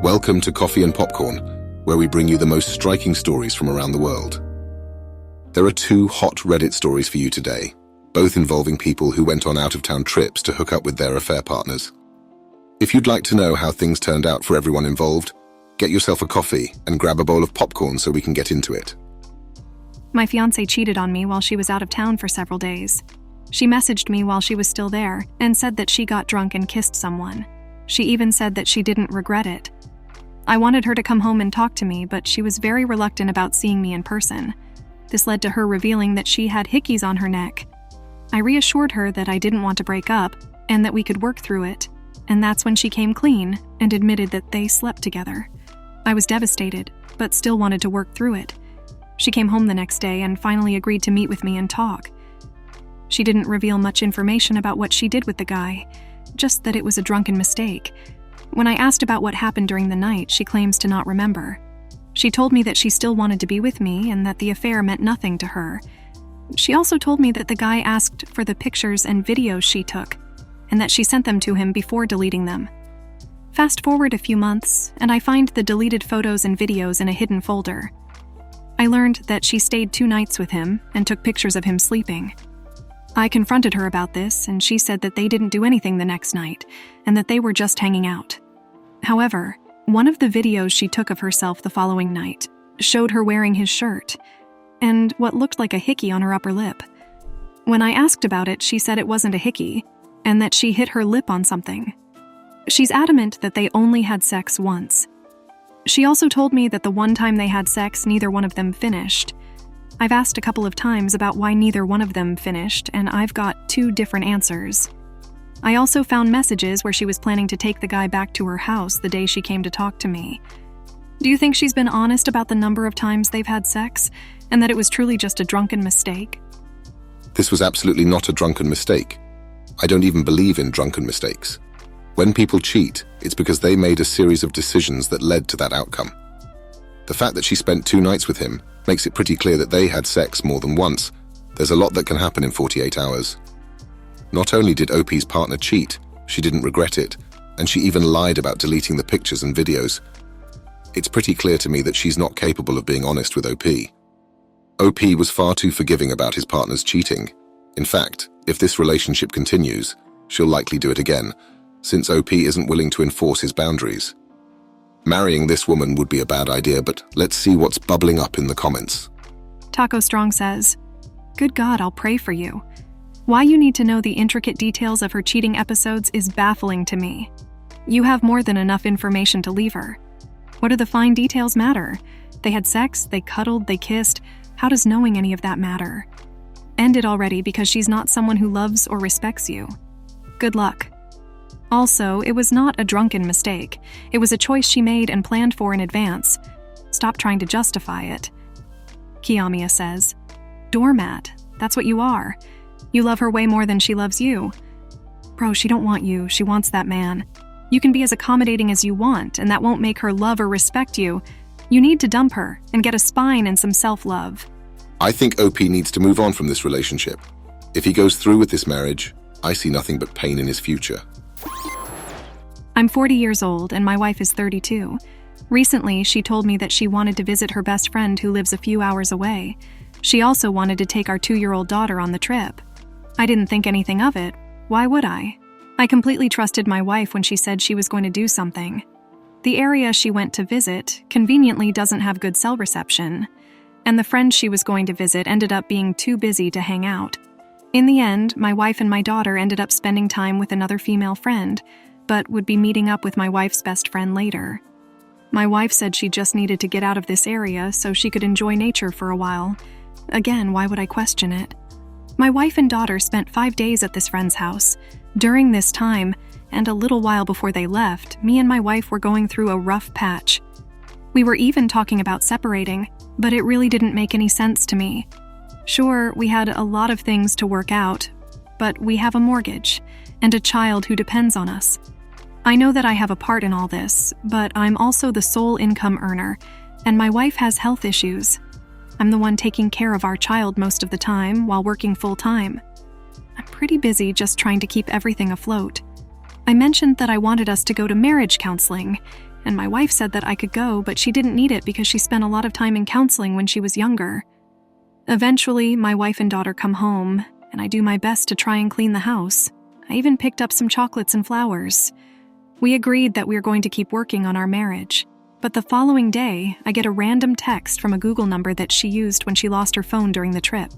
Welcome to Coffee and Popcorn, where we bring you the most striking stories from around the world. There are two hot Reddit stories for you today, both involving people who went on out-of-town trips to hook up with their affair partners. If you'd like to know how things turned out for everyone involved, get yourself a coffee and grab a bowl of popcorn so we can get into it. My fiancée cheated on me while she was out of town for several days. She messaged me while she was still there and said that she got drunk and kissed someone. She even said that she didn't regret it. I wanted her to come home and talk to me, but she was very reluctant about seeing me in person. This led to her revealing that she had hickeys on her neck. I reassured her that I didn't want to break up and that we could work through it, and that's when she came clean and admitted that they slept together. I was devastated, but still wanted to work through it. She came home the next day and finally agreed to meet with me and talk. She didn't reveal much information about what she did with the guy, just that it was a drunken mistake. When I asked about what happened during the night, she claims to not remember. She told me that she still wanted to be with me and that the affair meant nothing to her. She also told me that the guy asked for the pictures and videos she took, and that she sent them to him before deleting them. Fast forward a few months, and I find the deleted photos and videos in a hidden folder. I learned that she stayed 2 nights with him and took pictures of him sleeping. I confronted her about this, and she said that they didn't do anything the next night, and that they were just hanging out. However, one of the videos she took of herself the following night showed her wearing his shirt, and what looked like a hickey on her upper lip. When I asked about it, she said it wasn't a hickey, and that she hit her lip on something. She's adamant that they only had sex once. She also told me that the one time they had sex, neither one of them finished. I've asked a couple of times about why neither one of them finished, and I've got 2 different answers. I also found messages where she was planning to take the guy back to her house the day she came to talk to me. Do you think she's been honest about the number of times they've had sex, and that it was truly just a drunken mistake? This was absolutely not a drunken mistake. I don't even believe in drunken mistakes. When people cheat, it's because they made a series of decisions that led to that outcome. The fact that she spent 2 nights with him makes it pretty clear that they had sex more than once. There's a lot that can happen in 48 hours. Not only did OP's partner cheat, she didn't regret it, and she even lied about deleting the pictures and videos. It's pretty clear to me that she's not capable of being honest with OP. OP was far too forgiving about his partner's cheating. In fact, if this relationship continues, she'll likely do it again, since OP isn't willing to enforce his boundaries. Marrying this woman would be a bad idea, but let's see what's bubbling up in the comments. Taco Strong says, "Good God, I'll pray for you. Why you need to know the intricate details of her cheating episodes is baffling to me. You have more than enough information to leave her. What do the fine details matter? They had sex, they cuddled, they kissed. How does knowing any of that matter? End it already because she's not someone who loves or respects you. Good luck." Also, it was not a drunken mistake. It was a choice she made and planned for in advance. Stop trying to justify it. Kiamia says, "Doormat, that's what you are. You love her way more than she loves you. Bro, she don't want you, she wants that man. You can be as accommodating as you want, and that won't make her love or respect you. You need to dump her and get a spine and some self-love." I think OP needs to move on from this relationship. If he goes through with this marriage, I see nothing but pain in his future. I'm 40 years old and my wife is 32. Recently, she told me that she wanted to visit her best friend who lives a few hours away. She also wanted to take our 2-year-old daughter on the trip. I didn't think anything of it. Why would I? I completely trusted my wife when she said she was going to do something. The area she went to visit conveniently doesn't have good cell reception, and the friend she was going to visit ended up being too busy to hang out. In the end, my wife and my daughter ended up spending time with another female friend, but would be meeting up with my wife's best friend later. My wife said she just needed to get out of this area so she could enjoy nature for a while. Again, why would I question it? My wife and daughter spent 5 days at this friend's house. During this time, and a little while before they left, me and my wife were going through a rough patch. We were even talking about separating, but it really didn't make any sense to me. Sure, we had a lot of things to work out, but we have a mortgage and a child who depends on us. I know that I have a part in all this, but I'm also the sole income earner, and my wife has health issues. I'm the one taking care of our child most of the time while working full-time. I'm pretty busy just trying to keep everything afloat. I mentioned that I wanted us to go to marriage counseling, and my wife said that I could go, but she didn't need it because she spent a lot of time in counseling when she was younger. Eventually, my wife and daughter come home, and I do my best to try and clean the house. I even picked up some chocolates and flowers. We agreed that we were going to keep working on our marriage. But the following day, I get a random text from a Google number that she used when she lost her phone during the trip.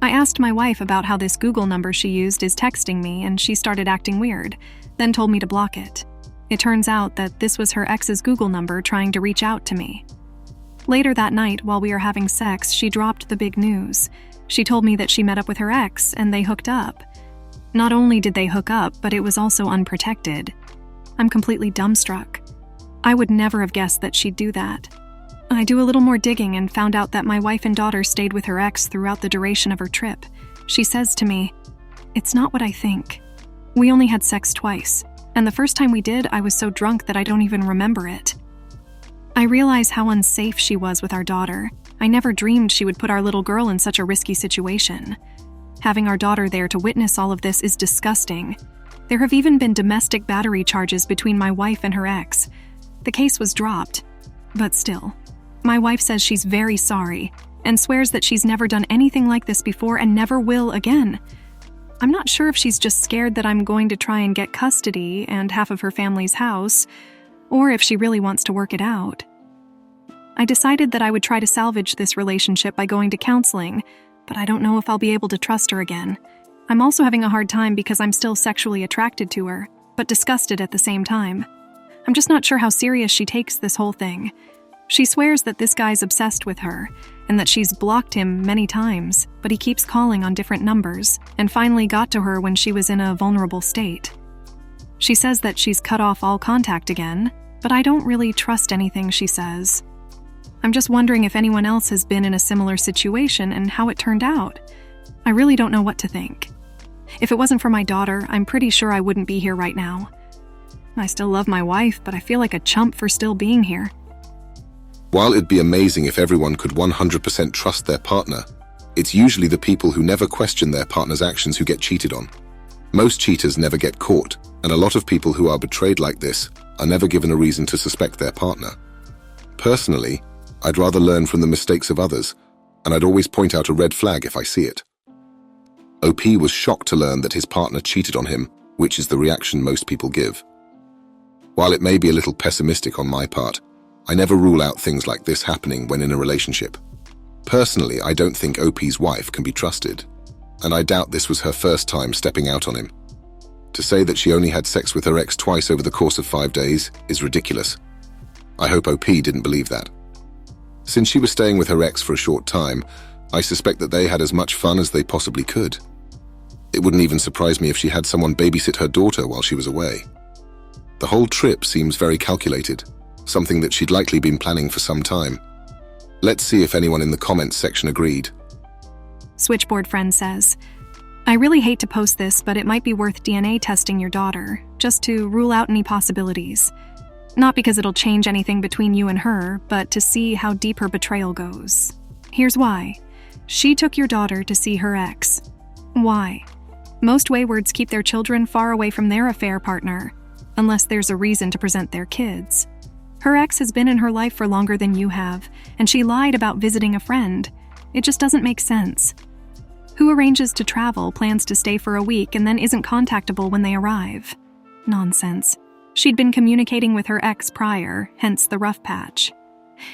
I asked my wife about how this Google number she used is texting me, and she started acting weird, then told me to block it. It turns out that this was her ex's Google number trying to reach out to me. Later that night, while we were having sex, she dropped the big news. She told me that she met up with her ex, and they hooked up. Not only did they hook up, but it was also unprotected. I'm completely dumbstruck. I would never have guessed that she'd do that. I do a little more digging and found out that my wife and daughter stayed with her ex throughout the duration of her trip. She says to me, "It's not what I think. We only had sex twice, and the first time we did, I was so drunk that I don't even remember it." I realize how unsafe she was with our daughter. I never dreamed she would put our little girl in such a risky situation. Having our daughter there to witness all of this is disgusting. There have even been domestic battery charges between my wife and her ex. The case was dropped, but still. My wife says she's very sorry and swears that she's never done anything like this before and never will again. I'm not sure if she's just scared that I'm going to try and get custody and half of her family's house, or if she really wants to work it out. I decided that I would try to salvage this relationship by going to counseling, but I don't know if I'll be able to trust her again. I'm also having a hard time because I'm still sexually attracted to her, but disgusted at the same time. I'm just not sure how serious she takes this whole thing. She swears that this guy's obsessed with her, and that she's blocked him many times, but he keeps calling on different numbers, and finally got to her when she was in a vulnerable state. She says that she's cut off all contact again, but I don't really trust anything she says. I'm just wondering if anyone else has been in a similar situation and how it turned out. I really don't know what to think. If it wasn't for my daughter, I'm pretty sure I wouldn't be here right now. I still love my wife, but I feel like a chump for still being here. While it'd be amazing if everyone could 100% trust their partner, it's usually the people who never question their partner's actions who get cheated on. Most cheaters never get caught, and a lot of people who are betrayed like this are never given a reason to suspect their partner. Personally, I'd rather learn from the mistakes of others, and I'd always point out a red flag if I see it. OP was shocked to learn that his partner cheated on him, which is the reaction most people give. While it may be a little pessimistic on my part, I never rule out things like this happening when in a relationship. Personally, I don't think OP's wife can be trusted, and I doubt this was her first time stepping out on him. To say that she only had sex with her ex twice over the course of 5 days is ridiculous. I hope OP didn't believe that. Since she was staying with her ex for a short time, I suspect that they had as much fun as they possibly could. It wouldn't even surprise me if she had someone babysit her daughter while she was away. The whole trip seems very calculated, something that she'd likely been planning for some time. Let's see if anyone in the comments section agreed. Switchboard friend says, "I really hate to post this, but it might be worth DNA testing your daughter, just to rule out any possibilities. Not because it'll change anything between you and her, but to see how deep her betrayal goes. Here's why. She took your daughter to see her ex. Why? Most waywards keep their children far away from their affair partner, unless there's a reason to present their kids. Her ex has been in her life for longer than you have, and she lied about visiting a friend. It just doesn't make sense. Who arranges to travel, plans to stay for a week, and then isn't contactable when they arrive? Nonsense. She'd been communicating with her ex prior, hence the rough patch.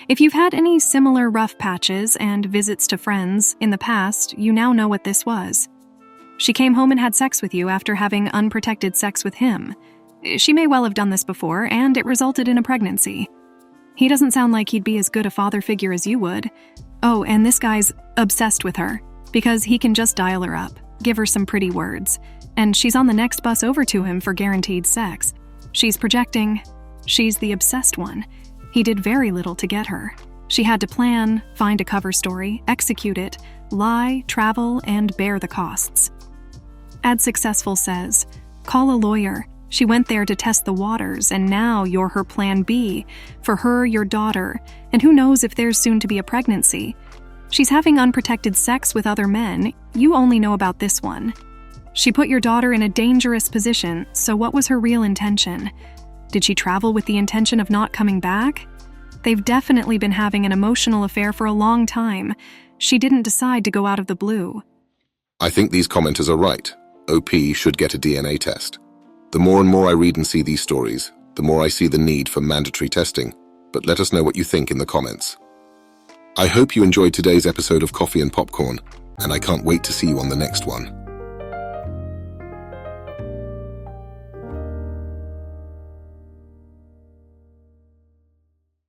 If you've had any similar rough patches and visits to friends in the past, you now know what this was. She came home and had sex with you after having unprotected sex with him. She may well have done this before, and it resulted in a pregnancy. He doesn't sound like he'd be as good a father figure as you would. Oh, and this guy's obsessed with her, because he can just dial her up, give her some pretty words, and she's on the next bus over to him for guaranteed sex. She's projecting. She's the obsessed one. He did very little to get her. She had to plan, find a cover story, execute it, lie, travel, and bear the costs. Ad Successful says, "Call a lawyer. She went there to test the waters, and now you're her plan B for her, your daughter, and who knows if there's soon to be a pregnancy. She's having unprotected sex with other men. You only know about this one. She put your daughter in a dangerous position, so what was her real intention? Did she travel with the intention of not coming back? They've definitely been having an emotional affair for a long time. She didn't decide to go out of the blue. I think these commenters are right. OP should get a DNA test. The more and more I read and see these stories, the more I see the need for mandatory testing. But let us know what you think in the comments. I hope you enjoyed today's episode of Coffee and Popcorn, and I can't wait to see you on the next one.